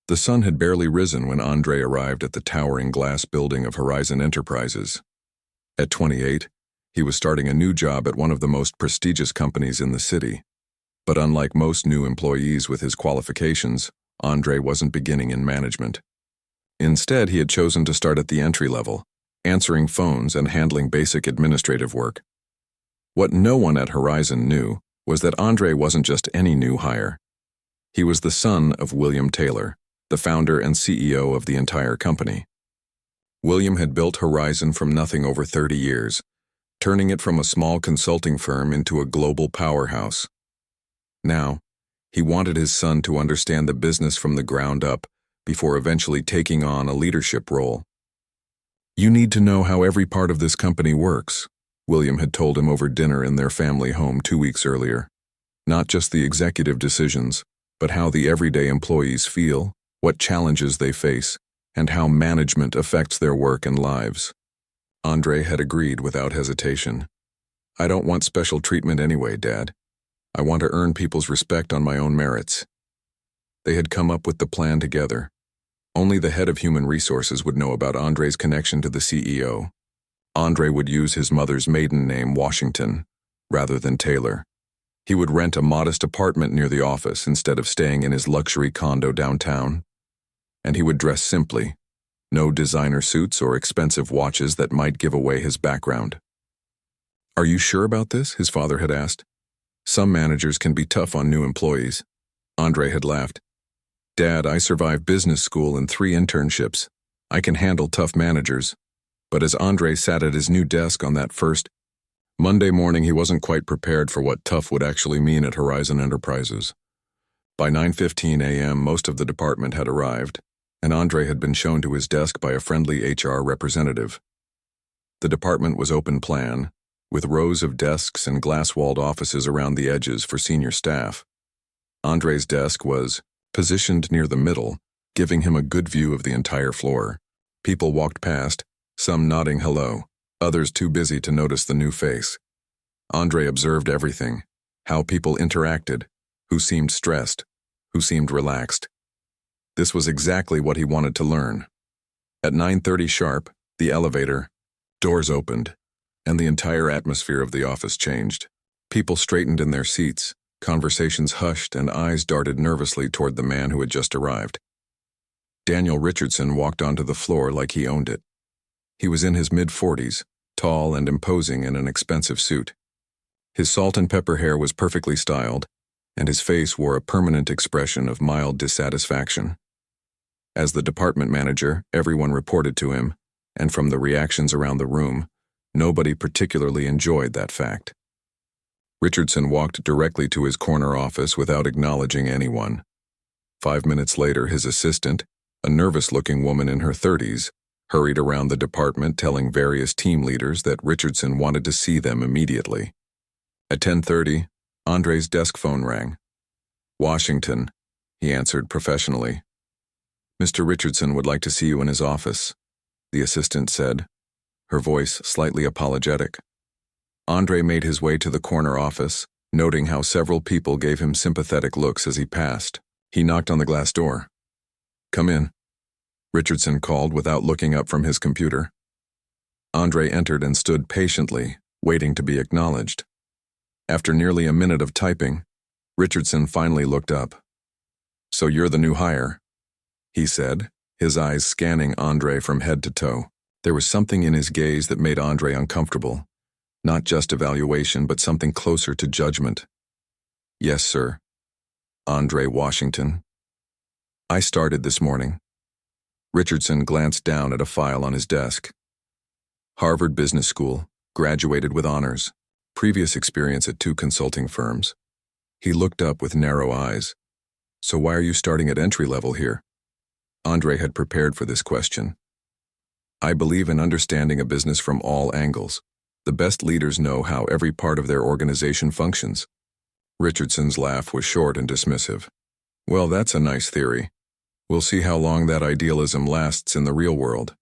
The sun had barely risen when Andre arrived at the towering glass building of Horizon Enterprises. At 28, he was starting a new job at one of the most prestigious companies in the city. But unlike most new employees with his qualifications, Andre wasn't beginning in management. Instead, he had chosen to start at the entry level, answering phones and handling basic administrative work. What no one at Horizon knew was that Andre wasn't just any new hire. He was the son of William Taylor, the founder and CEO of the entire company. William had built Horizon from nothing over 30 years, turning it from a small consulting firm into a global powerhouse. Now, he wanted his son to understand the business from the ground up before eventually taking on a leadership role. "You need to know how every part of this company works," William had told him over dinner in their family home 2 weeks earlier. "Not just the executive decisions, but how the everyday employees feel, what challenges they face, and how management affects their work and lives." Andre had agreed without hesitation. "I don't want special treatment anyway, Dad. I want to earn people's respect on my own merits." They had come up with the plan together. Only the head of human resources would know about Andre's connection to the CEO. Andre would use his mother's maiden name, Washington, rather than Taylor. He would rent a modest apartment near the office instead of staying in his luxury condo downtown. And he would dress simply, no designer suits or expensive watches that might give away his background. "Are you sure about this?" his father had asked. "Some managers can be tough on new employees." Andre had laughed. "Dad, I survived business school and 3 internships. I can handle tough managers." But as Andre sat at his new desk on that first Monday morning, he wasn't quite prepared for what tough would actually mean at Horizon Enterprises. By 9:15 a.m., most of the department had arrived, and Andre had been shown to his desk by a friendly HR representative. The department was open plan, with rows of desks and glass-walled offices around the edges for senior staff. Andre's desk was positioned near the middle, giving him a good view of the entire floor. People walked past, some nodding hello, others too busy to notice the new face. Andre observed everything: how people interacted, who seemed stressed, who seemed relaxed. This was exactly what he wanted to learn. At 9:30 sharp, the elevator doors opened, and the entire atmosphere of the office changed. People straightened in their seats, conversations hushed, and eyes darted nervously toward the man who had just arrived. Daniel Richardson walked onto the floor like he owned it. He was in his mid-40s, tall and imposing in an expensive suit. His salt and pepper hair was perfectly styled, and his face wore a permanent expression of mild dissatisfaction. As the department manager, everyone reported to him, and from the reactions around the room, nobody particularly enjoyed that fact. Richardson walked directly to his corner office without acknowledging anyone. 5 minutes later, his assistant, a nervous-looking woman in her 30s, hurried around the department telling various team leaders that Richardson wanted to see them immediately. At 10:30, Andre's desk phone rang. "Washington," he answered professionally. "Mr. Richardson would like to see you in his office," the assistant said, her voice slightly apologetic. Andre made his way to the corner office, noting how several people gave him sympathetic looks as he passed. He knocked on the glass door. "Come in," Richardson called without looking up from his computer. Andre entered and stood patiently, waiting to be acknowledged. After nearly a minute of typing, Richardson finally looked up. "So you're the new hire," he said, his eyes scanning Andre from head to toe. There was something in his gaze that made Andre uncomfortable. Not just evaluation, but something closer to judgment. "Yes, sir. Andre Washington. I started this morning." Richardson glanced down at a file on his desk. Harvard Business School, graduated with honors, previous experience at 2 consulting firms. He looked up with narrow eyes. "So why are you starting at entry level here?" Andre had prepared for this question. "I believe in understanding a business from all angles. The best leaders know how every part of their organization functions." Richardson's laugh was short and dismissive. "Well, that's a nice theory. We'll see how long that idealism lasts in the real world."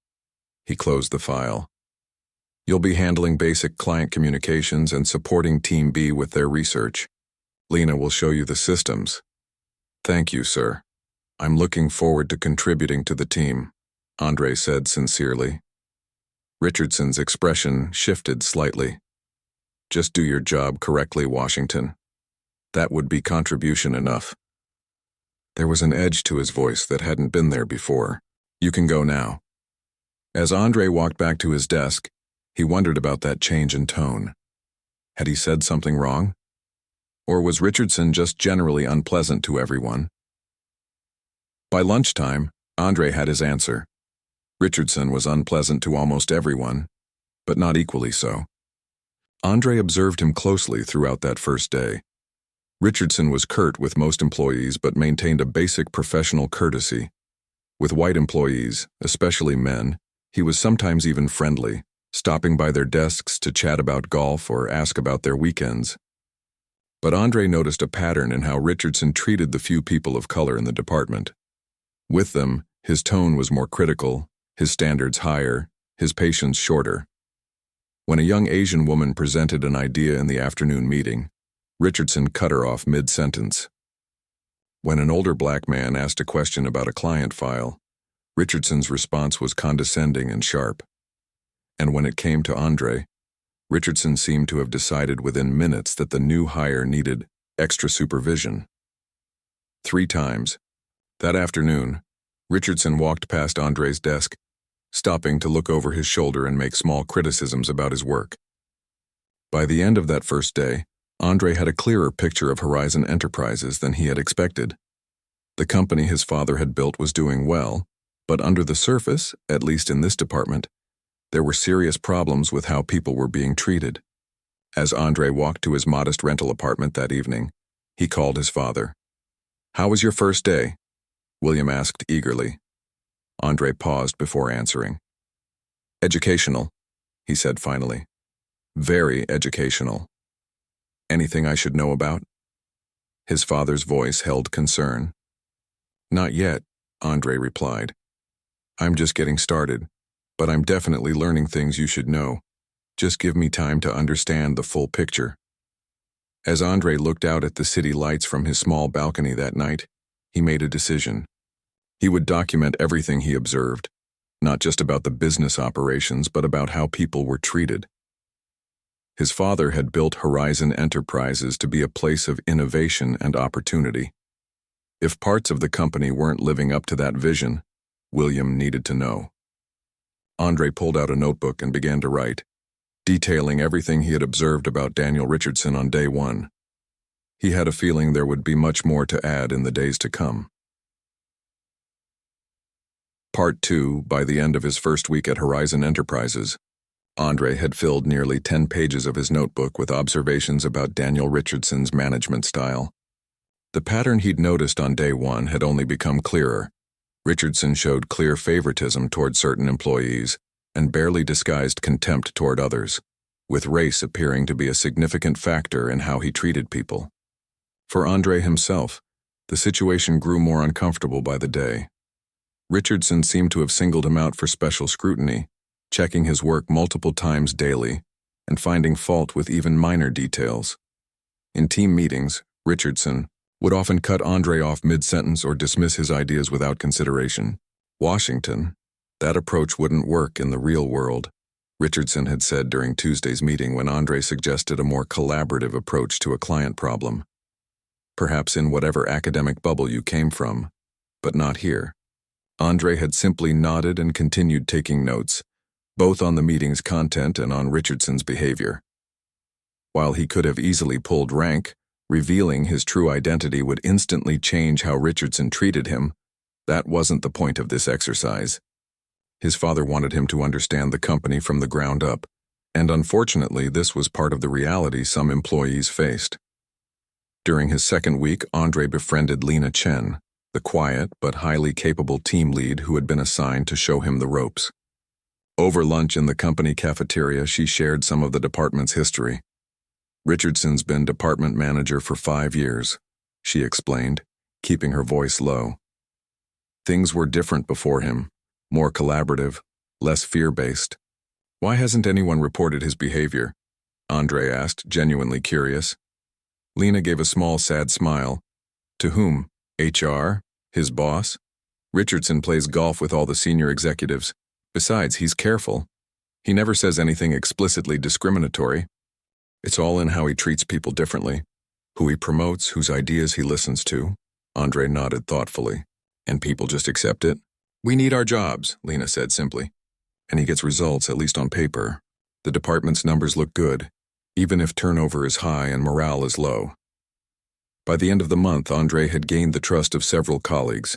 He closed the file. "You'll be handling basic client communications and supporting Team B with their research. Lena will show you the systems." "Thank you, sir." "I'm looking forward to contributing to the team," Andre said sincerely. Richardson's expression shifted slightly. "Just do your job correctly, Washington. That would be contribution enough." There was an edge to his voice that hadn't been there before. "You can go now." As Andre walked back to his desk, he wondered about that change in tone. Had he said something wrong? Or was Richardson just generally unpleasant to everyone? By lunchtime, Andre had his answer. Richardson was unpleasant to almost everyone, but not equally so. Andre observed him closely throughout that first day. Richardson was curt with most employees but maintained a basic professional courtesy. With white employees, especially men, he was sometimes even friendly, stopping by their desks to chat about golf or ask about their weekends. But Andre noticed a pattern in how Richardson treated the few people of color in the department. With them, his tone was more critical, his standards higher, his patience shorter. When a young Asian woman presented an idea in the afternoon meeting, Richardson cut her off mid-sentence. When an older black man asked a question about a client file, Richardson's response was condescending and sharp. And when it came to Andre, Richardson seemed to have decided within minutes that the new hire needed extra supervision. 3 times, that afternoon, Richardson walked past Andre's desk, stopping to look over his shoulder and make small criticisms about his work. By the end of that first day, Andre had a clearer picture of Horizon Enterprises than he had expected. The company his father had built was doing well, but under the surface, at least in this department, there were serious problems with how people were being treated. As Andre walked to his modest rental apartment that evening, he called his father. "How was your first day?" William asked eagerly. Andre paused before answering. "Educational," he said finally. "Very educational. Anything I should know about?" His father's voice held concern. "Not yet," Andre replied. "I'm just getting started, but I'm definitely learning things you should know. Just give me time to understand the full picture." As Andre looked out at the city lights from his small balcony that night, he made a decision. He would document everything he observed, not just about the business operations, but about how people were treated. His father had built Horizon Enterprises to be a place of innovation and opportunity. If parts of the company weren't living up to that vision, William needed to know. Andre pulled out a notebook and began to write, detailing everything he had observed about Daniel Richardson on day 1. He had a feeling there would be much more to add in the days to come. Part 2, by the end of his first week at Horizon Enterprises, Andre had filled nearly 10 pages of his notebook with observations about Daniel Richardson's management style. The pattern he'd noticed on day 1 had only become clearer. Richardson showed clear favoritism toward certain employees and barely disguised contempt toward others, with race appearing to be a significant factor in how he treated people. For Andre himself, the situation grew more uncomfortable by the day. Richardson seemed to have singled him out for special scrutiny, checking his work multiple times daily and finding fault with even minor details. In team meetings, Richardson would often cut Andre off mid-sentence or dismiss his ideas without consideration. Washington, that approach wouldn't work in the real world, Richardson had said during Tuesday's meeting when Andre suggested a more collaborative approach to a client problem. Perhaps in whatever academic bubble you came from, but not here. Andre had simply nodded and continued taking notes, both on the meeting's content and on Richardson's behavior. While he could have easily pulled rank, revealing his true identity would instantly change how Richardson treated him, that wasn't the point of this exercise. His father wanted him to understand the company from the ground up, and unfortunately this was part of the reality some employees faced. During his second week, Andre befriended Lena Chen, the quiet but highly capable team lead who had been assigned to show him the ropes. Over lunch in the company cafeteria, she shared some of the department's history. "Richardson's been department manager for 5 years," she explained, keeping her voice low. "Things were different before him, more collaborative, less fear-based. Why hasn't anyone reported his behavior?" Andre asked, genuinely curious. Lena gave a small, sad smile. "To whom? HR? His boss? Richardson plays golf with all the senior executives. Besides, he's careful. He never says anything explicitly discriminatory. It's all in how he treats people differently, who he promotes, whose ideas he listens to. Andre nodded thoughtfully. And people just accept it? We need our jobs, Lena said simply. And he gets results, at least on paper. The department's numbers look good, even if turnover is high and morale is low. By the end of the month, Andre had gained the trust of several colleagues.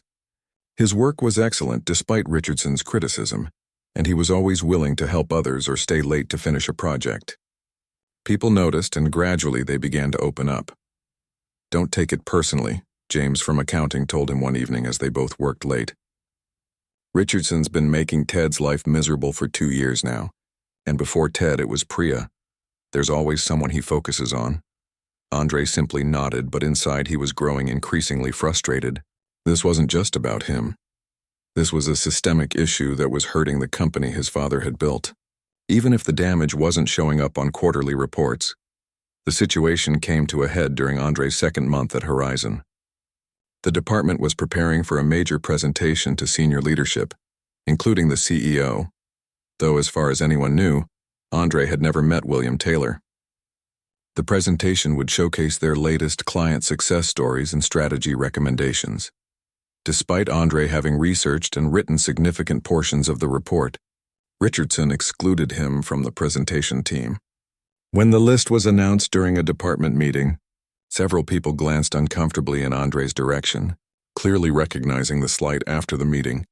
His work was excellent despite Richardson's criticism, and he was always willing to help others or stay late to finish a project. People noticed, and gradually they began to open up. Don't take it personally, James from accounting told him one evening as they both worked late. Richardson's been making Ted's life miserable for 2 years now, and before Ted it was Priya. There's always someone he focuses on. Andre simply nodded, but inside he was growing increasingly frustrated. This wasn't just about him. This was a systemic issue that was hurting the company his father had built. Even if the damage wasn't showing up on quarterly reports, the situation came to a head during Andre's second month at Horizon. The department was preparing for a major presentation to senior leadership, including the CEO, though as far as anyone knew, Andre had never met William Taylor. The presentation would showcase their latest client success stories and strategy recommendations. Despite Andre having researched and written significant portions of the report, Richardson excluded him from the presentation team. When the list was announced during a department meeting, several people glanced uncomfortably in Andre's direction, clearly recognizing the slight after the meeting.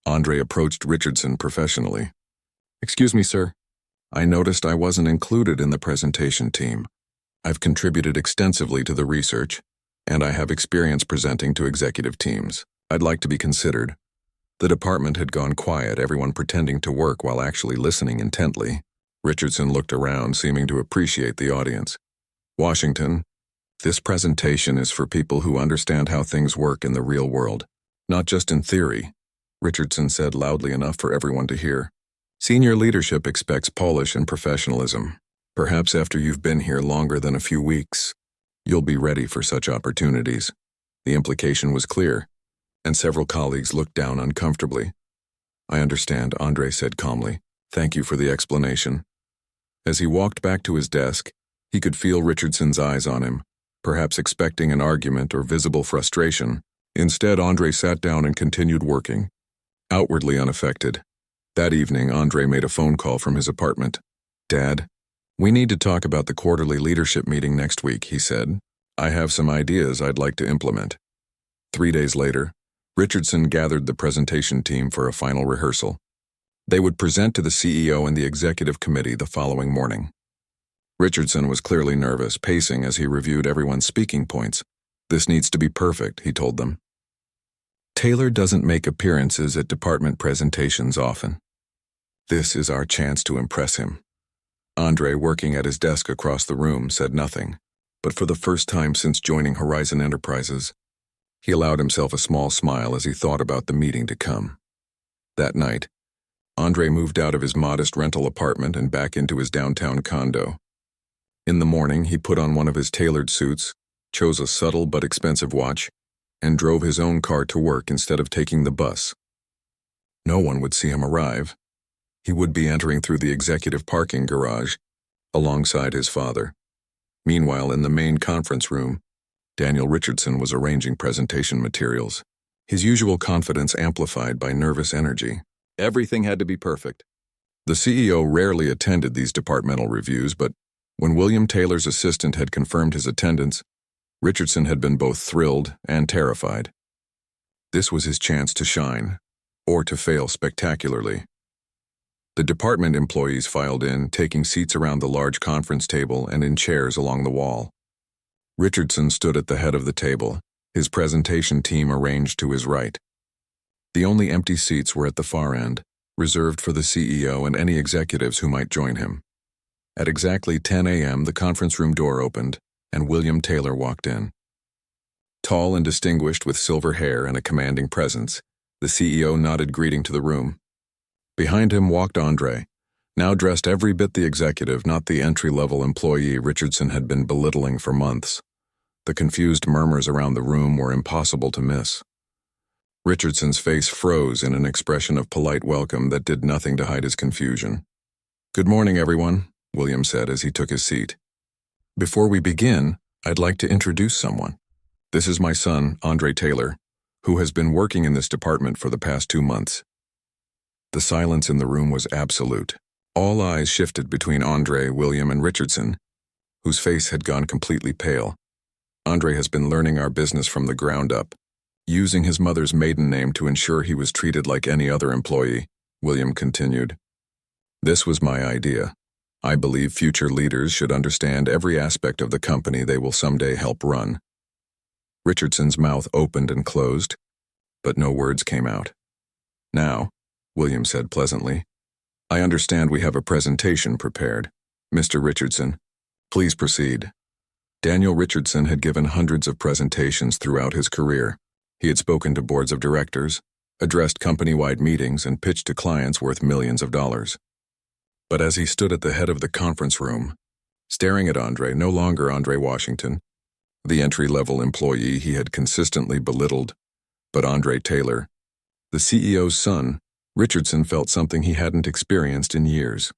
Andre approached Richardson professionally. "Excuse me, sir. I noticed I wasn't included in the presentation team. I've contributed extensively to the research, and I have experience presenting to executive teams. I'd like to be considered." The department had gone quiet, everyone pretending to work while actually listening intently. Richardson looked around, seeming to appreciate the audience. "Washington, this presentation is for people who understand how things work in the real world, not just in theory," Richardson said loudly enough for everyone to hear. "Senior leadership expects polish and professionalism. Perhaps after you've been here longer than a few weeks, you'll be ready for such opportunities." The implication was clear, and several colleagues looked down uncomfortably. "I understand," Andre said calmly. "Thank you for the explanation." As he walked back to his desk, he could feel Richardson's eyes on him, perhaps expecting an argument or visible frustration. Instead, Andre sat down and continued working, outwardly unaffected. That evening, Andre made a phone call from his apartment. "Dad, we need to talk about the quarterly leadership meeting next week," he said. "I have some ideas I'd like to implement." 3 days later, Richardson gathered the presentation team for a final rehearsal. They would present to the CEO and the executive committee the following morning. Richardson was clearly nervous, pacing as he reviewed everyone's speaking points. "This needs to be perfect," he told them. "Taylor doesn't make appearances at department presentations often. This is our chance to impress him." Andre, working at his desk across the room, said nothing, but for the first time since joining Horizon Enterprises, he allowed himself a small smile as he thought about the meeting to come. That night, Andre moved out of his modest rental apartment and back into his downtown condo. In the morning, he put on one of his tailored suits, chose a subtle but expensive watch, and drove his own car to work instead of taking the bus. No one would see him arrive. He would be entering through the executive parking garage, alongside his father. Meanwhile, in the main conference room, Daniel Richardson was arranging presentation materials, his usual confidence amplified by nervous energy. Everything had to be perfect. The CEO rarely attended these departmental reviews, but when William Taylor's assistant had confirmed his attendance, Richardson had been both thrilled and terrified. This was his chance to shine, or to fail spectacularly. The department employees filed in, taking seats around the large conference table and in chairs along the wall. Richardson stood at the head of the table, his presentation team arranged to his right. The only empty seats were at the far end, reserved for the CEO and any executives who might join him. At exactly 10 a.m., the conference room door opened, and William Taylor walked in. Tall and distinguished with silver hair and a commanding presence, the CEO nodded greeting to the room. Behind him walked Andre, now dressed every bit the executive, not the entry-level employee Richardson had been belittling for months. The confused murmurs around the room were impossible to miss. Richardson's face froze in an expression of polite welcome that did nothing to hide his confusion. "Good morning, everyone," William said as he took his seat. "Before we begin, I'd like to introduce someone. This is my son, Andre Taylor, who has been working in this department for the past 2 months." The silence in the room was absolute. All eyes shifted between Andre, William, and Richardson, whose face had gone completely pale. "Andre has been learning our business from the ground up, using his mother's maiden name to ensure he was treated like any other employee," William continued. "This was my idea. I believe future leaders should understand every aspect of the company they will someday help run." Richardson's mouth opened and closed, but no words came out. "Now," William said pleasantly, "I understand we have a presentation prepared. Mr. Richardson, please proceed." Daniel Richardson had given hundreds of presentations throughout his career. He had spoken to boards of directors, addressed company-wide meetings, and pitched to clients worth millions of dollars. But as he stood at the head of the conference room, staring at Andre, no longer Andre Washington, the entry-level employee he had consistently belittled, but Andre Taylor, the CEO's son, Richardson felt something he hadn't experienced in years: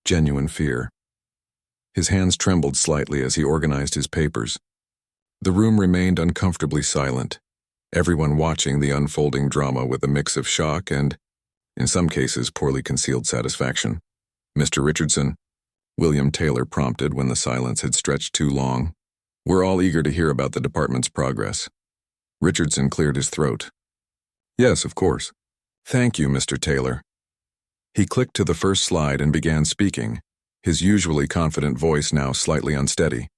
genuine fear. His hands trembled slightly as he organized his papers. The room remained uncomfortably silent, everyone watching the unfolding drama with a mix of shock and, in some cases, poorly concealed satisfaction. "Mr. Richardson," William Taylor prompted when the silence had stretched too long. "We're all eager to hear about the department's progress." Richardson cleared his throat. "Yes, of course. Thank you, Mr. Taylor." He clicked to the first slide and began speaking, his usually confident voice now slightly unsteady.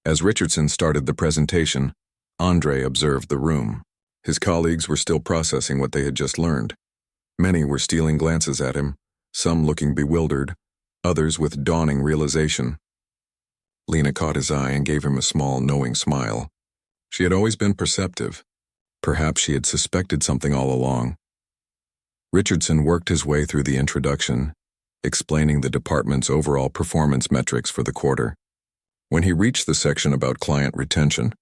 As Richardson started the presentation, Andre observed the room. His colleagues were still processing what they had just learned. Many were stealing glances at him, some looking bewildered, others with dawning realization. Lena caught his eye and gave him a small, knowing smile. She had always been perceptive. Perhaps she had suspected something all along. Richardson worked his way through the introduction, explaining the department's overall performance metrics for the quarter. When he reached the section about client retention,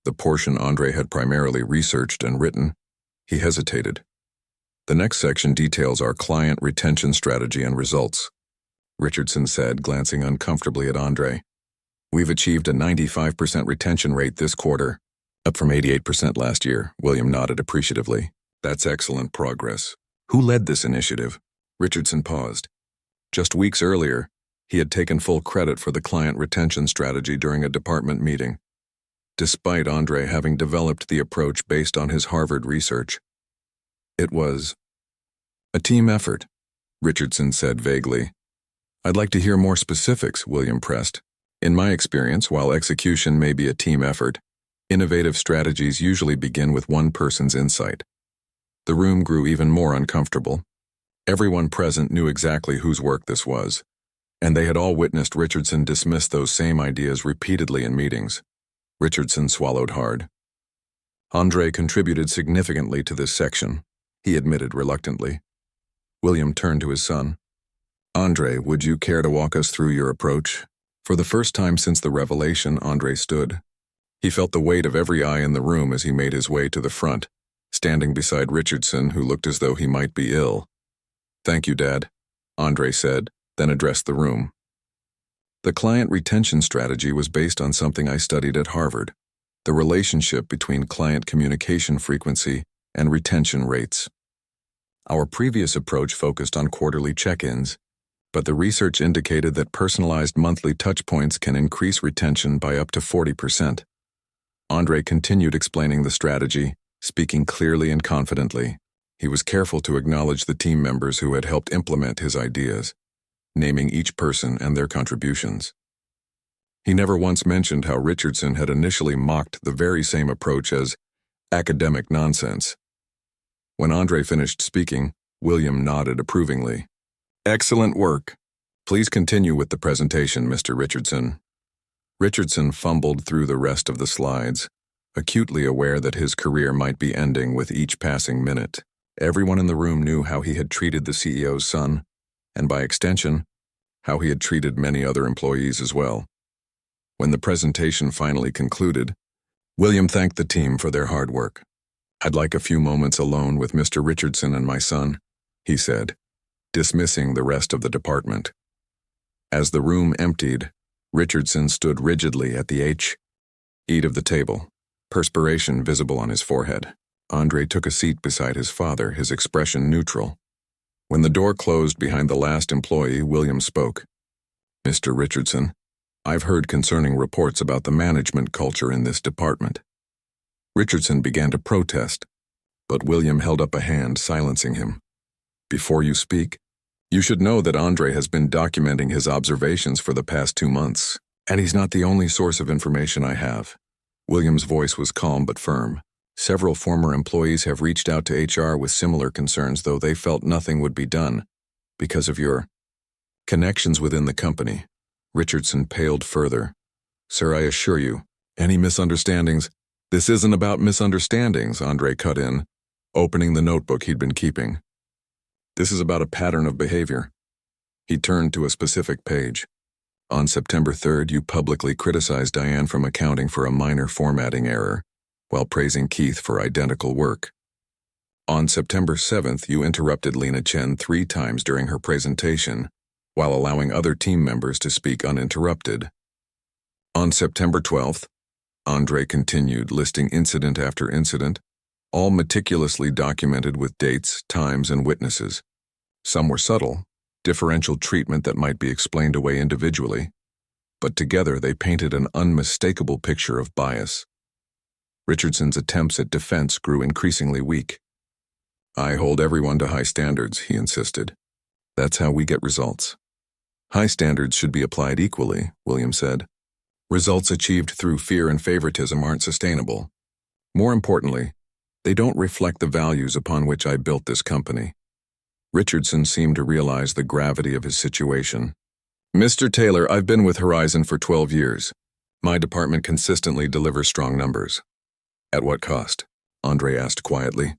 the portion Andre had primarily researched and written, he hesitated. "The next section details our client retention strategy and results," Richardson said, glancing uncomfortably at Andre. "We've achieved a 95% retention rate this quarter, up from 88% last year," William nodded appreciatively. "That's excellent progress. Who led this initiative?" Richardson paused. Just weeks earlier, he had taken full credit for the client retention strategy during a department meeting, despite Andre having developed the approach based on his Harvard research. "It was a team effort," Richardson said vaguely. "I'd like to hear more specifics," William pressed. "In my experience, while execution may be a team effort, innovative strategies usually begin with one person's insight." The room grew even more uncomfortable. Everyone present knew exactly whose work this was, and they had all witnessed Richardson dismiss those same ideas repeatedly in meetings. Richardson swallowed hard. "Andre contributed significantly to this section," he admitted reluctantly. William turned to his son. "Andre, would you care to walk us through your approach?" For the first time since the revelation, Andre stood. He felt the weight of every eye in the room as he made his way to the front, standing beside Richardson, who looked as though he might be ill. "Thank you, Dad," Andre said, then addressed the room. "The client retention strategy was based on something I studied at Harvard, the relationship between client communication frequency and retention rates. Our previous approach focused on quarterly check-ins, but the research indicated that personalized monthly touchpoints can increase retention by up to 40%. Andre continued explaining the strategy, speaking clearly and confidently. He was careful to acknowledge the team members who had helped implement his ideas, naming each person and their contributions. He never once mentioned how Richardson had initially mocked the very same approach as academic nonsense. When Andre finished speaking, William nodded approvingly. "Excellent work. Please continue with the presentation, Mr. Richardson." Richardson fumbled through the rest of the slides, acutely aware that his career might be ending with each passing minute. Everyone in the room knew how he had treated the CEO's son, and by extension, how he had treated many other employees as well. When the presentation finally concluded, William thanked the team for their hard work. "I'd like a few moments alone with Mr. Richardson and my son," he said, dismissing the rest of the department. As the room emptied, Richardson stood rigidly at the edge of the table, perspiration visible on his forehead. Andre took a seat beside his father, his expression neutral. When the door closed behind the last employee, William spoke. "Mr. Richardson, I've heard concerning reports about the management culture in this department." Richardson began to protest, but William held up a hand, silencing him. "Before you speak, you should know that Andre has been documenting his observations for the past 2 months, and he's not the only source of information I have." William's voice was calm but firm. "Several former employees have reached out to HR with similar concerns, though they felt nothing would be done because of your connections within the company." Richardson paled further. "Sir, I assure you, any misunderstandings—" "This isn't about misunderstandings," Andre cut in, opening the notebook he'd been keeping. "This is about a pattern of behavior." He turned to a specific page. "On September 3rd, you publicly criticized Diane from accounting for a minor formatting error, while praising Keith for identical work. On September 7th, you interrupted Lena Chen 3 times during her presentation, while allowing other team members to speak uninterrupted. On September 12th, Andre continued, listing incident after incident, all meticulously documented with dates, times, and witnesses. Some were subtle, differential treatment that might be explained away individually, but together they painted an unmistakable picture of bias. Richardson's attempts at defense grew increasingly weak. "I hold everyone to high standards," he insisted. "That's how we get results." "High standards should be applied equally," William said. "Results achieved through fear and favoritism aren't sustainable. More importantly, they don't reflect the values upon which I built this company." Richardson seemed to realize the gravity of his situation. "Mr. Taylor, I've been with Horizon for 12 years. My department consistently delivers strong numbers." "At what cost?" Andre asked quietly.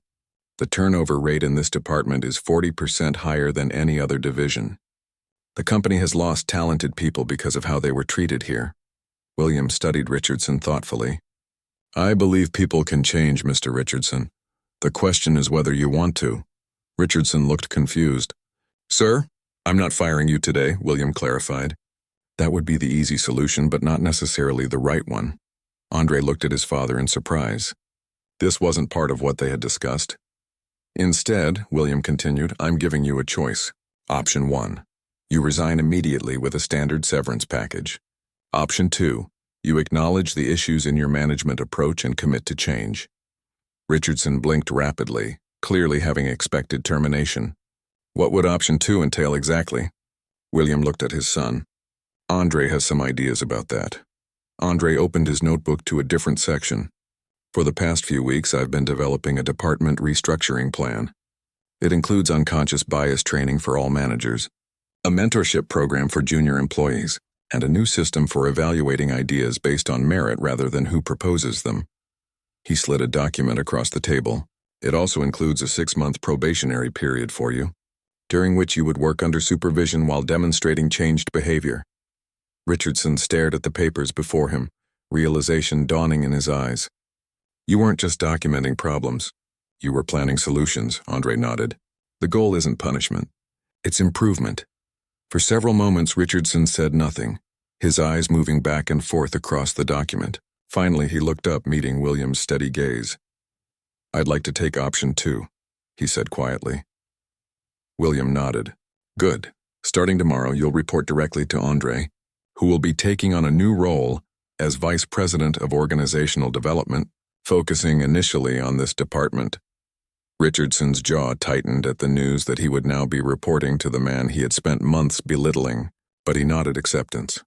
"The turnover rate in this department is 40% higher than any other division. The company has lost talented people because of how they were treated here." William studied Richardson thoughtfully. "I believe people can change, Mr. Richardson. The question is whether you want to." Richardson looked confused. "Sir, I'm not firing you today," William clarified. "That would be the easy solution, but not necessarily the right one." Andre looked at his father in surprise. This wasn't part of what they had discussed. "Instead," William continued, "I'm giving you a choice. Option 1, you resign immediately with a standard severance package. Option 2, you acknowledge the issues in your management approach and commit to change." Richardson blinked rapidly, clearly having expected termination. "What would option 2 entail exactly?" William looked at his son. "Andre has some ideas about that." Andre opened his notebook to a different section. "For the past few weeks, I've been developing a department restructuring plan. It includes unconscious bias training for all managers, a mentorship program for junior employees, and a new system for evaluating ideas based on merit rather than who proposes them." He slid a document across the table. "It also includes a 6-month probationary period for you, during which you would work under supervision while demonstrating changed behavior." Richardson stared at the papers before him, realization dawning in his eyes. "You weren't just documenting problems. You were planning solutions," Andre nodded. "The goal isn't punishment. It's improvement." For several moments, Richardson said nothing, his eyes moving back and forth across the document. Finally, he looked up, meeting William's steady gaze. "I'd like to take option 2, he said quietly. William nodded. "Good. Starting tomorrow, you'll report directly to Andre, who will be taking on a new role as Vice President of Organizational Development, focusing initially on this department." Richardson's jaw tightened at the news that he would now be reporting to the man he had spent months belittling, but he nodded acceptance.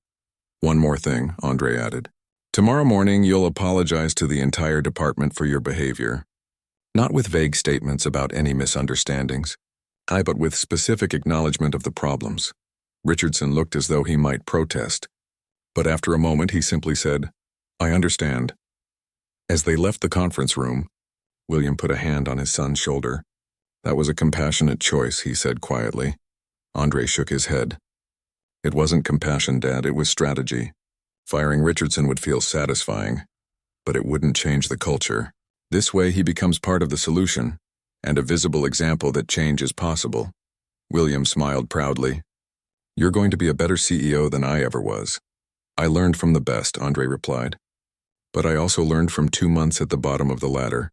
"One more thing," Andre added. "Tomorrow morning, you'll apologize to the entire department for your behavior. Not with vague statements about any misunderstandings, but with specific acknowledgement of the problems." Richardson looked as though he might protest, but after a moment he simply said, "I understand." As they left the conference room, William put a hand on his son's shoulder. "That was a compassionate choice," he said quietly. Andre shook his head. "It wasn't compassion, Dad, it was strategy. Firing Richardson would feel satisfying, but it wouldn't change the culture." This way he becomes part of the solution, and a visible example that change is possible. William smiled proudly. You're going to be a better CEO than I ever was. I learned from the best, Andre replied. But I also learned from 2 months at the bottom of the ladder,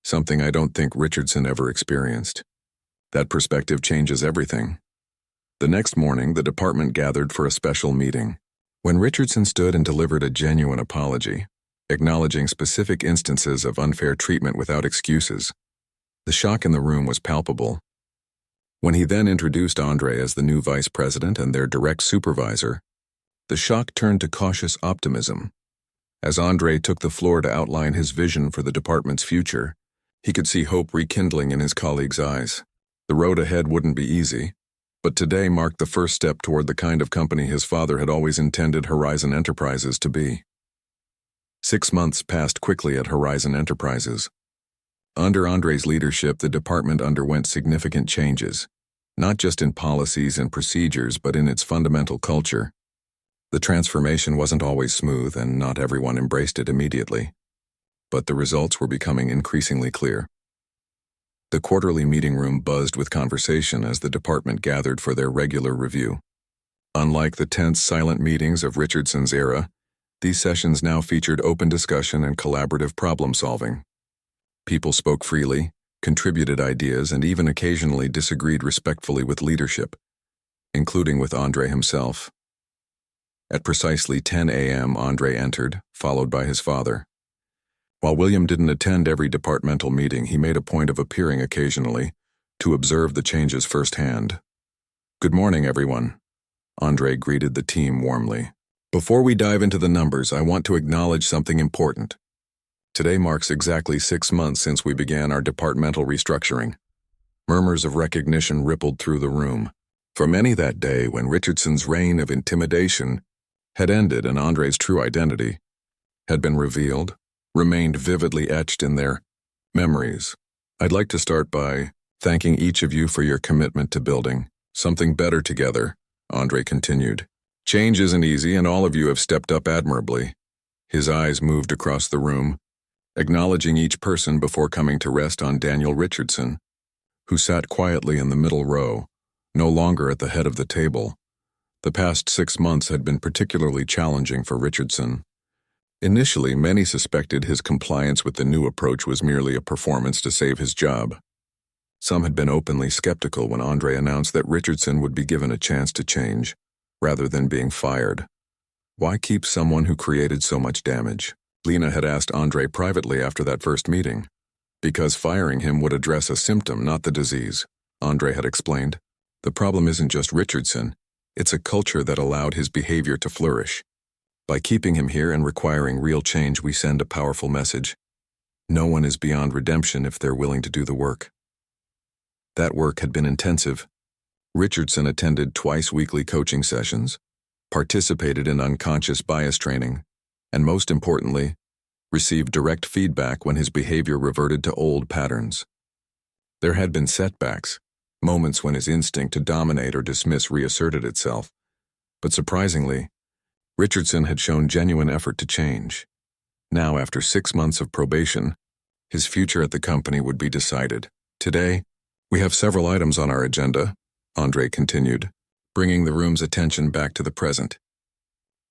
something I don't think Richardson ever experienced. That perspective changes everything. The next morning, the department gathered for a special meeting. When Richardson stood and delivered a genuine apology, acknowledging specific instances of unfair treatment without excuses, the shock in the room was palpable. When he then introduced Andre as the new vice president and their direct supervisor, the shock turned to cautious optimism. As Andre took the floor to outline his vision for the department's future, he could see hope rekindling in his colleagues' eyes. The road ahead wouldn't be easy, but today marked the first step toward the kind of company his father had always intended Horizon Enterprises to be. 6 months passed quickly at Horizon Enterprises. Under Andre's leadership, the department underwent significant changes, not just in policies and procedures, but in its fundamental culture. The transformation wasn't always smooth, and not everyone embraced it immediately. But the results were becoming increasingly clear. The quarterly meeting room buzzed with conversation as the department gathered for their regular review. Unlike the tense, silent meetings of Richardson's era, these sessions now featured open discussion and collaborative problem-solving. People spoke freely, contributed ideas, and even occasionally disagreed respectfully with leadership, including with Andre himself. At precisely 10 a.m., Andre entered, followed by his father. While William didn't attend every departmental meeting, he made a point of appearing occasionally to observe the changes firsthand. Good morning, everyone. Andre greeted the team warmly. Before we dive into the numbers, I want to acknowledge something important. Today marks exactly 6 months since we began our departmental restructuring. Murmurs of recognition rippled through the room. For many, that day, when Richardson's reign of intimidation had ended and Andre's true identity had been revealed, remained vividly etched in their memories. I'd like to start by thanking each of you for your commitment to building something better together, Andre continued. Change isn't easy, and all of you have stepped up admirably. His eyes moved across the room, acknowledging each person before coming to rest on Daniel Richardson, who sat quietly in the middle row, no longer at the head of the table. The past 6 months had been particularly challenging for Richardson. Initially, many suspected his compliance with the new approach was merely a performance to save his job. Some had been openly skeptical when Andre announced that Richardson would be given a chance to change, rather than being fired. Why keep someone who created so much damage? Lena had asked Andre privately after that first meeting. Because firing him would address a symptom, not the disease, Andre had explained. The problem isn't just Richardson. It's a culture that allowed his behavior to flourish. By keeping him here and requiring real change, we send a powerful message. No one is beyond redemption if they're willing to do the work. That work had been intensive. Richardson attended twice-weekly coaching sessions, participated in unconscious bias training, and most importantly, received direct feedback when his behavior reverted to old patterns. There had been setbacks, moments when his instinct to dominate or dismiss reasserted itself, but surprisingly, Richardson had shown genuine effort to change. Now, after 6 months of probation, his future at the company would be decided. Today, we have several items on our agenda, Andre continued, bringing the room's attention back to the present.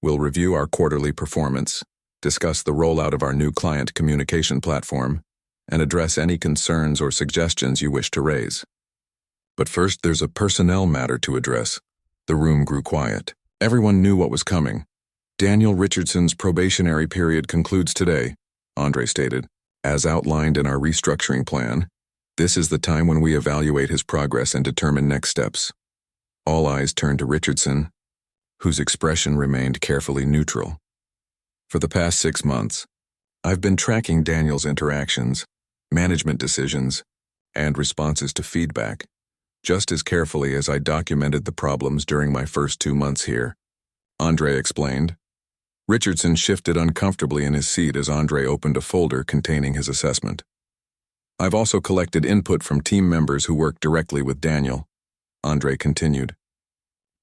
We'll review our quarterly performance, discuss the rollout of our new client communication platform, and address any concerns or suggestions you wish to raise. But first, there's a personnel matter to address. The room grew quiet. Everyone knew what was coming. Daniel Richardson's probationary period concludes today, Andre stated. As outlined in our restructuring plan, this is the time when we evaluate his progress and determine next steps. All eyes turned to Richardson, whose expression remained carefully neutral. For the past 6 months, I've been tracking Daniel's interactions, management decisions, and responses to feedback, just as carefully as I documented the problems during my first 2 months here, Andre explained. Richardson shifted uncomfortably in his seat as Andre opened a folder containing his assessment. I've also collected input from team members who work directly with Daniel, Andre continued.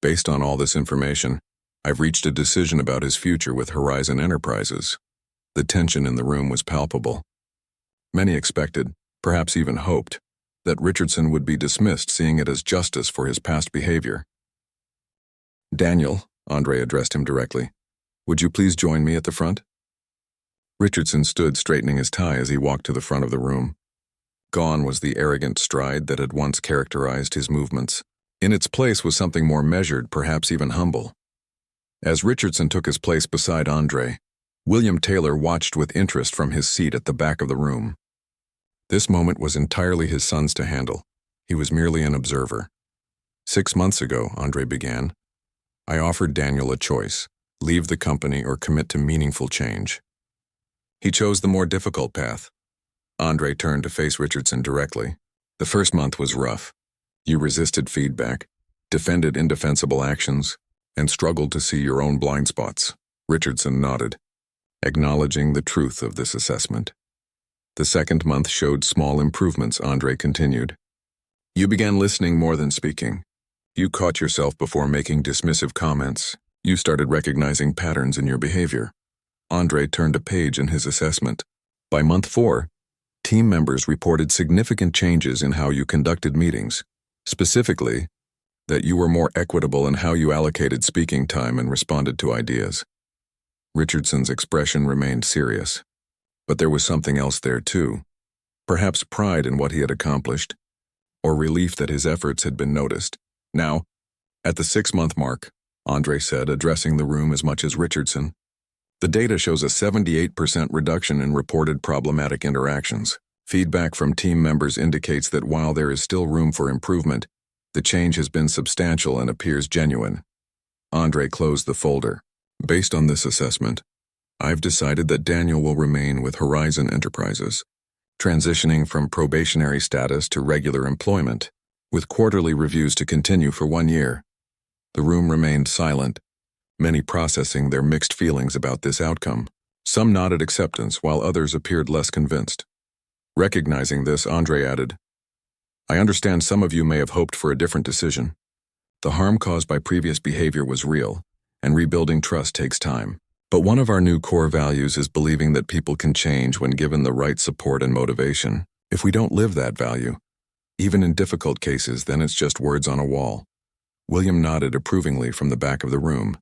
Based on all this information, I've reached a decision about his future with Horizon Enterprises. The tension in the room was palpable. Many expected, perhaps even hoped, that Richardson would be dismissed, seeing it as justice for his past behavior. "Daniel," Andre addressed him directly, "would you please join me at the front?" Richardson stood straightening his tie as he walked to the front of the room. Gone was the arrogant stride that had once characterized his movements. In its place was something more measured, perhaps even humble. As Richardson took his place beside Andre, William Taylor watched with interest from his seat at the back of the room. This moment was entirely his son's to handle. He was merely an observer. "6 months ago," Andre began, "I offered Daniel a choice: leave the company or commit to meaningful change. He chose the more difficult path." Andre turned to face Richardson directly. "The first month was rough. You resisted feedback, defended indefensible actions, and struggled to see your own blind spots." Richardson nodded, acknowledging the truth of this assessment. "The second month showed small improvements," Andre continued. "You began listening more than speaking. You caught yourself before making dismissive comments. You started recognizing patterns in your behavior." Andre turned a page in his assessment. By month 4, team members reported significant changes in how you conducted meetings, specifically, that you were more equitable in how you allocated speaking time and responded to ideas. Richardson's expression remained serious, but there was something else there too. Perhaps pride in what he had accomplished, or relief that his efforts had been noticed. "Now, at the 6-month mark," Andre said, addressing the room as much as Richardson, "the data shows a 78% reduction in reported problematic interactions. Feedback from team members indicates that while there is still room for improvement, the change has been substantial and appears genuine." Andre closed the folder. "Based on this assessment, I've decided that Daniel will remain with Horizon Enterprises, transitioning from probationary status to regular employment, with quarterly reviews to continue for 1 year." The room remained silent, many processing their mixed feelings about this outcome. Some nodded acceptance, while others appeared less convinced. Recognizing this, Andre added, "I understand some of you may have hoped for a different decision. The harm caused by previous behavior was real, and rebuilding trust takes time. But one of our new core values is believing that people can change when given the right support and motivation. If we don't live that value, even in difficult cases, then it's just words on a wall." William nodded approvingly from the back of the room.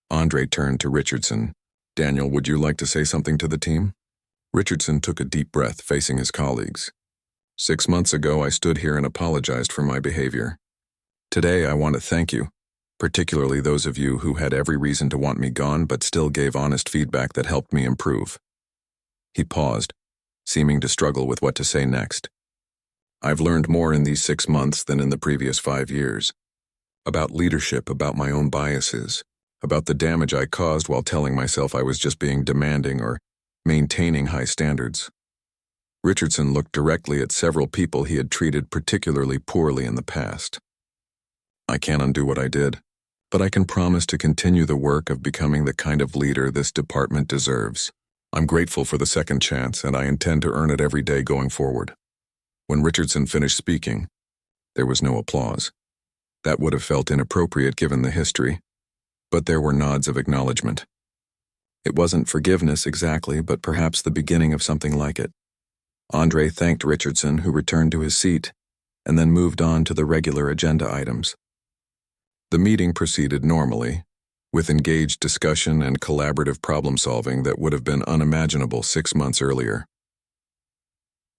Andre turned to Richardson. "Daniel, would you like to say something to the team?" Richardson took a deep breath, facing his colleagues. 6 months ago, I stood here and apologized for my behavior. Today, I want to thank you, particularly those of you who had every reason to want me gone but still gave honest feedback that helped me improve." He paused, seeming to struggle with what to say next. "I've learned more in these 6 months than in the previous 5 years. About leadership, about my own biases, about the damage I caused while telling myself I was just being demanding or maintaining high standards." Richardson looked directly at several people he had treated particularly poorly in the past. "I can't undo what I did, but I can promise to continue the work of becoming the kind of leader this department deserves. I'm grateful for the second chance, and I intend to earn it every day going forward." When Richardson finished speaking, there was no applause. That would have felt inappropriate given the history, but there were nods of acknowledgement. It wasn't forgiveness exactly, but perhaps the beginning of something like it. Andre thanked Richardson, who returned to his seat, and then moved on to the regular agenda items. The meeting proceeded normally, with engaged discussion and collaborative problem-solving that would have been unimaginable 6 months earlier.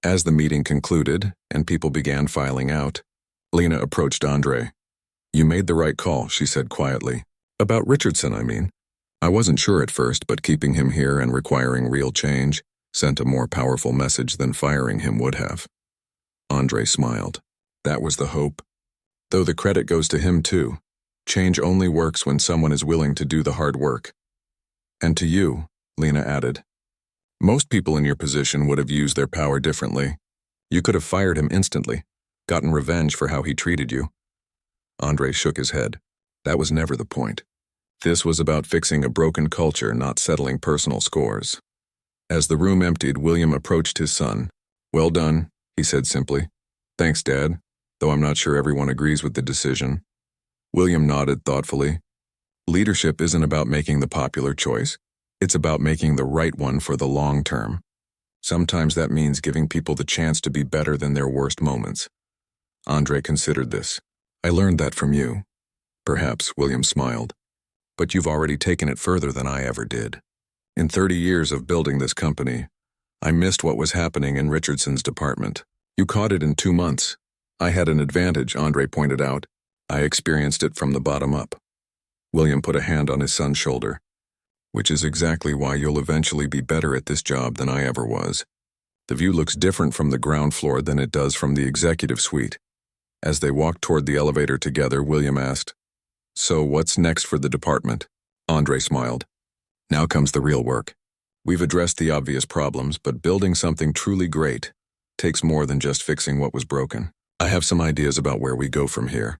As the meeting concluded and people began filing out, Lena approached Andre. "You made the right call," she said quietly. "About Richardson, I mean. I wasn't sure at first, but keeping him here and requiring real change sent a more powerful message than firing him would have." Andre smiled. That was the hope. Though the credit goes to him too. Change only works when someone is willing to do the hard work. "And to you," Lena added. "Most people in your position would have used their power differently. You could have fired him instantly, gotten revenge for how he treated you." Andre shook his head. That was never the point. This was about fixing a broken culture, not settling personal scores. As the room emptied, William approached his son. "Well done," he said simply. "Thanks, Dad, though I'm not sure everyone agrees with the decision." William nodded thoughtfully. "Leadership isn't about making the popular choice. It's about making the right one for the long term." Sometimes that means giving people the chance to be better than their worst moments. Andre considered this. I learned that from you. Perhaps, William smiled. But you've already taken it further than I ever did. In 30 years of building this company, I missed what was happening in Richardson's department. You caught it in 2 months. I had an advantage, Andre pointed out. I experienced it from the bottom up. William put a hand on his son's shoulder. Which is exactly why you'll eventually be better at this job than I ever was. The view looks different from the ground floor than it does from the executive suite. As they walked toward the elevator together, William asked, So what's next for the department? Andre smiled. Now comes the real work. We've addressed the obvious problems, but building something truly great takes more than just fixing what was broken. I have some ideas about where we go from here.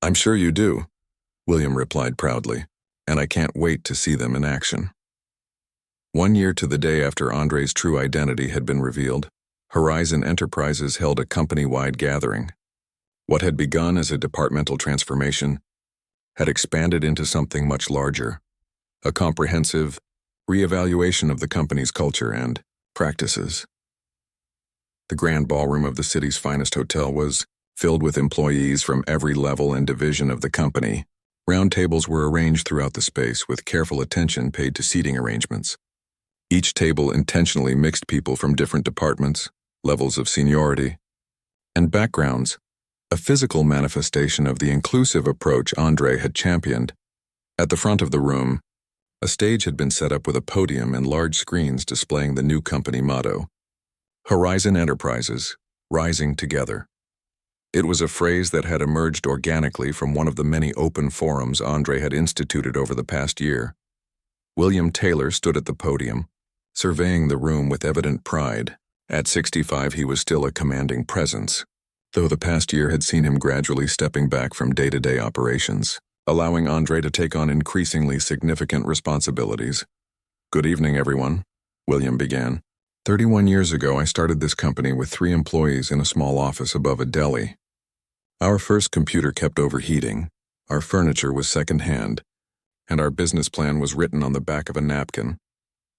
I'm sure you do, William replied proudly, and I can't wait to see them in action. 1 year to the day after Andre's true identity had been revealed, Horizon Enterprises held a company-wide gathering. What had begun as a departmental transformation had expanded into something much larger, a comprehensive reevaluation of the company's culture and practices. The grand ballroom of the city's finest hotel was filled with employees from every level and division of the company. Round tables were arranged throughout the space with careful attention paid to seating arrangements. Each table intentionally mixed people from different departments, levels of seniority, and backgrounds, a physical manifestation of the inclusive approach Andre had championed. At the front of the room, a stage had been set up with a podium and large screens displaying the new company motto, Horizon Enterprises, Rising Together. It was a phrase that had emerged organically from one of the many open forums Andre had instituted over the past year. William Taylor stood at the podium, surveying the room with evident pride. At 65, he was still a commanding presence, though the past year had seen him gradually stepping back from day-to-day operations, allowing Andre to take on increasingly significant responsibilities. Good evening, everyone, William began. 31 years ago, I started this company with 3 employees in a small office above a deli. Our first computer kept overheating, our furniture was second-hand, and our business plan was written on the back of a napkin.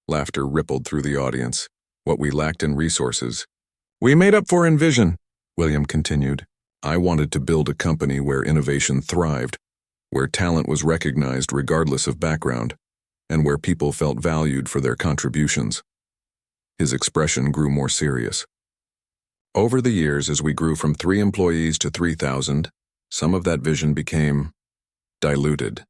Laughter rippled through the audience. What we lacked in resources, we made up for in vision, William continued. I wanted to build a company where innovation thrived, where talent was recognized regardless of background, and where people felt valued for their contributions. His expression grew more serious. Over the years, as we grew from 3 employees to 3,000, some of that vision became diluted.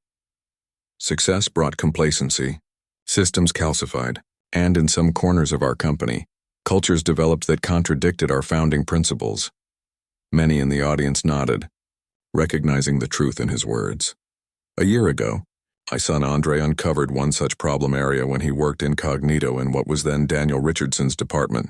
Success brought complacency, systems calcified, and in some corners of our company, cultures developed that contradicted our founding principles. Many in the audience nodded, recognizing the truth in his words. A year ago, my son Andre uncovered one such problem area when he worked incognito in what was then Daniel Richardson's department.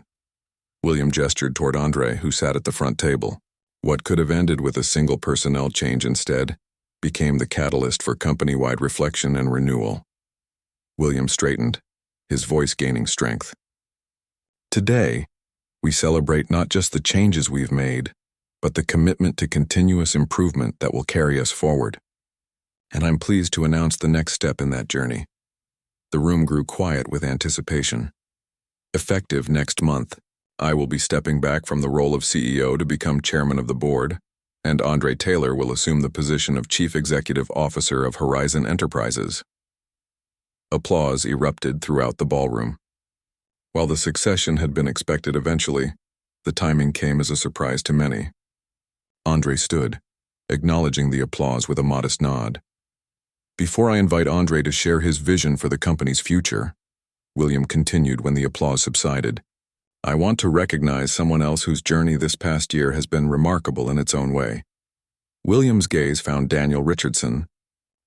William gestured toward Andre, who sat at the front table. What could have ended with a single personnel change instead became the catalyst for company-wide reflection and renewal. William straightened, his voice gaining strength. Today, we celebrate not just the changes we've made, but the commitment to continuous improvement that will carry us forward. And I'm pleased to announce the next step in that journey. The room grew quiet with anticipation. Effective next month, I will be stepping back from the role of CEO to become chairman of the board, and Andre Taylor will assume the position of Chief Executive Officer of Horizon Enterprises. Applause erupted throughout the ballroom. While the succession had been expected eventually, the timing came as a surprise to many. Andre stood, acknowledging the applause with a modest nod. Before I invite Andre to share his vision for the company's future, William continued when the applause subsided, I want to recognize someone else whose journey this past year has been remarkable in its own way. William's gaze found Daniel Richardson,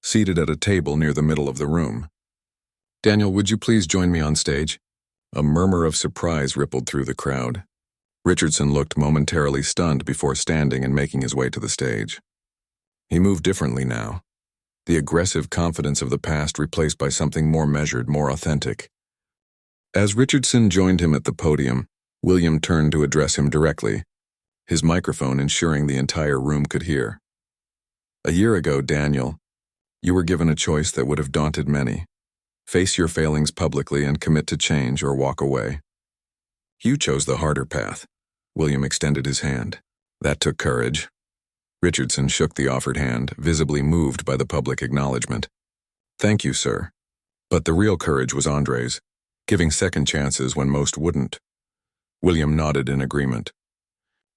seated at a table near the middle of the room. Daniel, would you please join me on stage? A murmur of surprise rippled through the crowd. Richardson looked momentarily stunned before standing and making his way to the stage. He moved differently now, the aggressive confidence of the past replaced by something more measured, more authentic. As Richardson joined him at the podium, William turned to address him directly, his microphone ensuring the entire room could hear. A year ago, Daniel, you were given a choice that would have daunted many. Face your failings publicly and commit to change or walk away. You chose the harder path. William extended his hand. That took courage. Richardson shook the offered hand, visibly moved by the public acknowledgement. Thank you, sir. But the real courage was Andre's, giving second chances when most wouldn't. William nodded in agreement.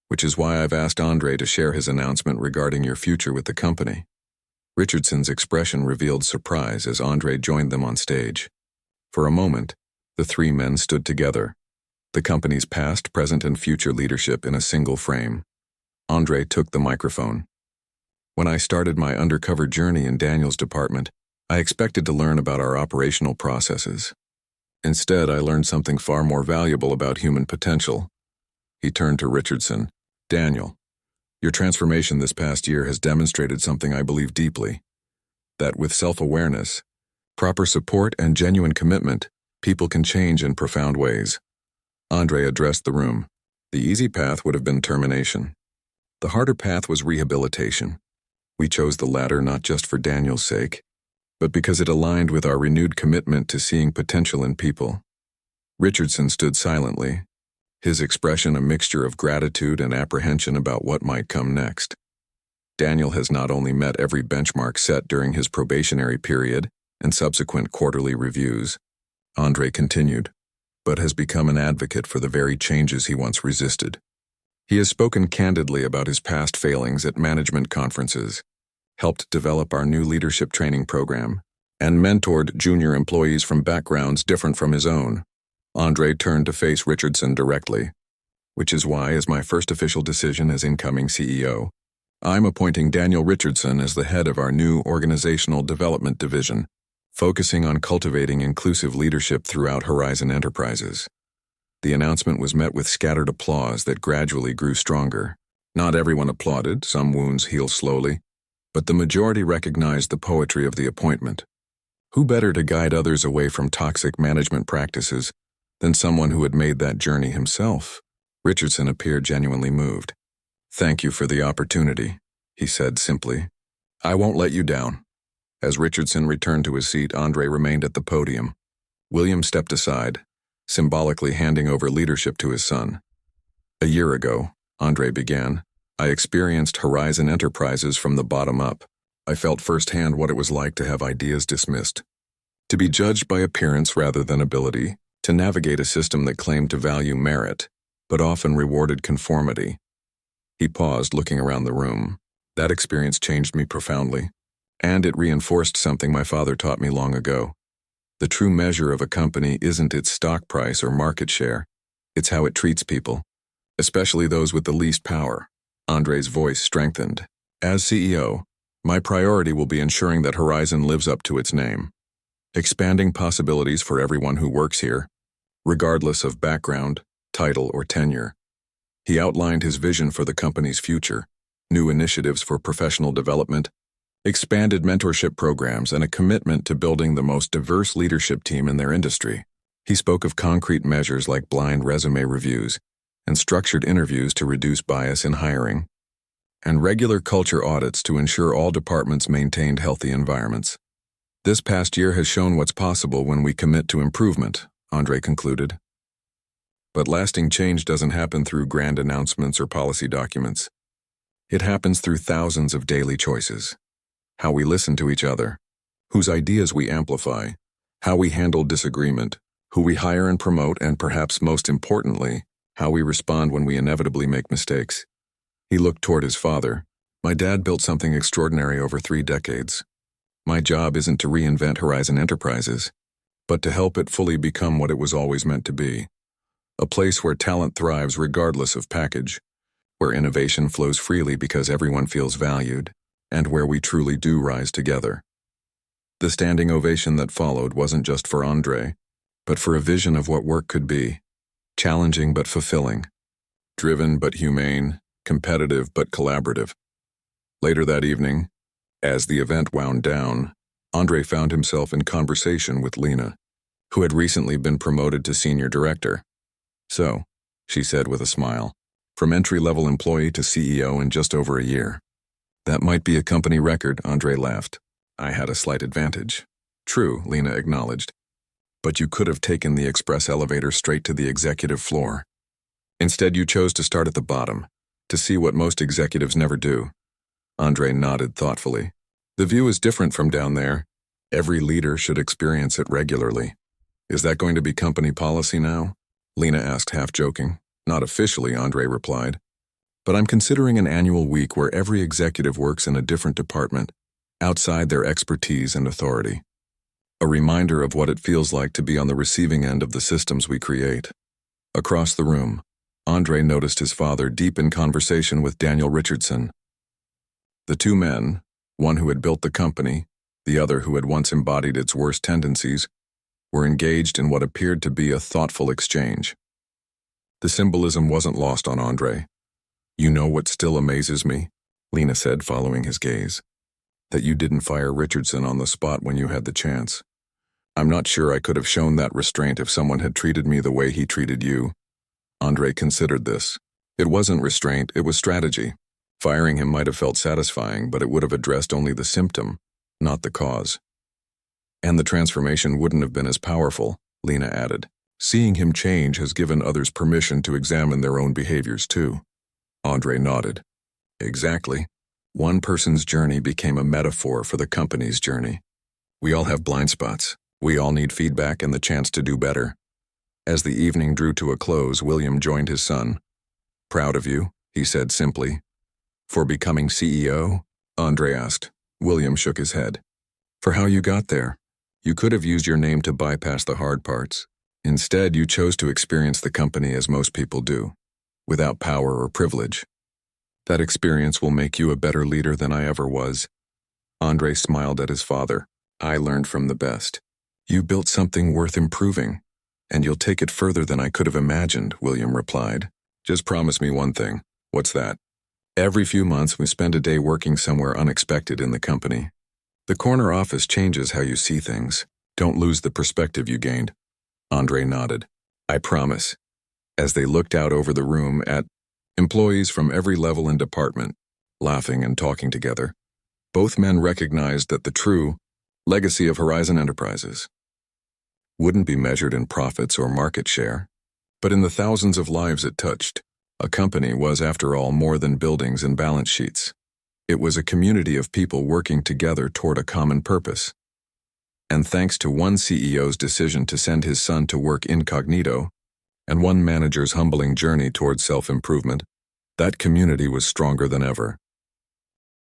Which is why I've asked Andre to share his announcement regarding your future with the company. Richardson's expression revealed surprise as Andre joined them on stage. For a moment, the three men stood together, the company's past, present, and future leadership in a single frame. Andre took the microphone. When I started my undercover journey in Daniel's department, I expected to learn about our operational processes. Instead, I learned something far more valuable about human potential. He turned to Richardson. Daniel, your transformation this past year has demonstrated something I believe deeply. That with self-awareness, proper support, and genuine commitment, people can change in profound ways. Andre addressed the room. The easy path would have been termination. The harder path was rehabilitation. We chose the latter not just for Daniel's sake, but because it aligned with our renewed commitment to seeing potential in people. Richardson stood silently, his expression a mixture of gratitude and apprehension about what might come next. Daniel has not only met every benchmark set during his probationary period and subsequent quarterly reviews, Andre continued, but has become an advocate for the very changes he once resisted. He has spoken candidly about his past failings at management conferences, helped develop our new leadership training program, and mentored junior employees from backgrounds different from his own. Andre turned to face Richardson directly, which is why, as my first official decision as incoming CEO, I'm appointing Daniel Richardson as the head of our new organizational development division, focusing on cultivating inclusive leadership throughout Horizon Enterprises. The announcement was met with scattered applause that gradually grew stronger. Not everyone applauded, some wounds heal slowly, but the majority recognized the poetry of the appointment. Who better to guide others away from toxic management practices than someone who had made that journey himself? Richardson appeared genuinely moved. Thank you for the opportunity, he said simply. I won't let you down. As Richardson returned to his seat, Andre remained at the podium. William stepped aside, symbolically handing over leadership to his son. A year ago, Andre began, I experienced Horizon Enterprises from the bottom up. I felt firsthand what it was like to have ideas dismissed, to be judged by appearance rather than ability, to navigate a system that claimed to value merit, but often rewarded conformity. He paused, looking around the room. That experience changed me profoundly, and it reinforced something my father taught me long ago. The true measure of a company isn't its stock price or market share, it's how it treats people, especially those with the least power. Andre's voice strengthened. As CEO, my priority will be ensuring that Horizon lives up to its name, expanding possibilities for everyone who works here, regardless of background, title, or tenure. He outlined his vision for the company's future, new initiatives for professional development, expanded mentorship programs, and a commitment to building the most diverse leadership team in their industry. He spoke of concrete measures like blind resume reviews and structured interviews to reduce bias in hiring, and regular culture audits to ensure all departments maintained healthy environments. This past year has shown what's possible when we commit to improvement, Andre concluded. But lasting change doesn't happen through grand announcements or policy documents. It happens through thousands of daily choices. How we listen to each other, whose ideas we amplify, how we handle disagreement, who we hire and promote, and perhaps most importantly, how we respond when we inevitably make mistakes. He looked toward his father. My dad built something extraordinary over 3 decades. My job isn't to reinvent Horizon Enterprises, but to help it fully become what it was always meant to be. A place where talent thrives regardless of package, where innovation flows freely because everyone feels valued, and where we truly do rise together. The standing ovation that followed wasn't just for Andre, but for a vision of what work could be. Challenging but fulfilling, driven but humane, competitive but collaborative. Later that evening, as the event wound down, Andre found himself in conversation with Lena, who had recently been promoted to senior director. So, she said with a smile, from entry-level employee to CEO in just over a year. That might be a company record, Andre laughed. I had a slight advantage. True, Lena acknowledged. but you could have taken the express elevator straight to the executive floor. Instead, you chose to start at the bottom, to see what most executives never do. Andre nodded thoughtfully. The view is different from down there. Every leader should experience it regularly. Is that going to be company policy now? Lena asked, half joking. Not officially, Andre replied. But I'm considering an annual week where every executive works in a different department, outside their expertise and authority. A reminder of what it feels like to be on the receiving end of the systems we create. Across the room, Andre noticed his father deep in conversation with Daniel Richardson. The two men, one who had built the company, the other who had once embodied its worst tendencies, were engaged in what appeared to be a thoughtful exchange. The symbolism wasn't lost on Andre. You know what still amazes me? Lena said, following his gaze. That you didn't fire Richardson on the spot when you had the chance. I'm not sure I could have shown that restraint if someone had treated me the way he treated you. Andre considered this. It wasn't restraint, it was strategy. Firing him might have felt satisfying, but it would have addressed only the symptom, not the cause. And the transformation wouldn't have been as powerful, Lena added. Seeing him change has given others permission to examine their own behaviors too. Andre nodded. Exactly. One person's journey became a metaphor for the company's journey. We all have blind spots. We all need feedback and the chance to do better. As the evening drew to a close, William joined his son. Proud of you, he said simply. For becoming CEO? Andre asked. William shook his head. For how you got there. You could have used your name to bypass the hard parts. Instead, you chose to experience the company as most people do, without power or privilege. That experience will make you a better leader than I ever was. Andre smiled at his father. I learned from the best. You built something worth improving, and you'll take it further than I could have imagined, William replied. Just promise me one thing. What's that? Every few months, we spend a day working somewhere unexpected in the company. The corner office changes how you see things. Don't lose the perspective you gained. Andre nodded. I promise. As they looked out over the room at employees from every level and department, laughing and talking together, both men recognized that the true legacy of Horizon Enterprises wouldn't be measured in profits or market share, but in the thousands of lives it touched. A company was, after all, more than buildings and balance sheets. It was a community of people working together toward a common purpose. And thanks to one CEO's decision to send his son to work incognito, and one manager's humbling journey towards self-improvement, that community was stronger than ever.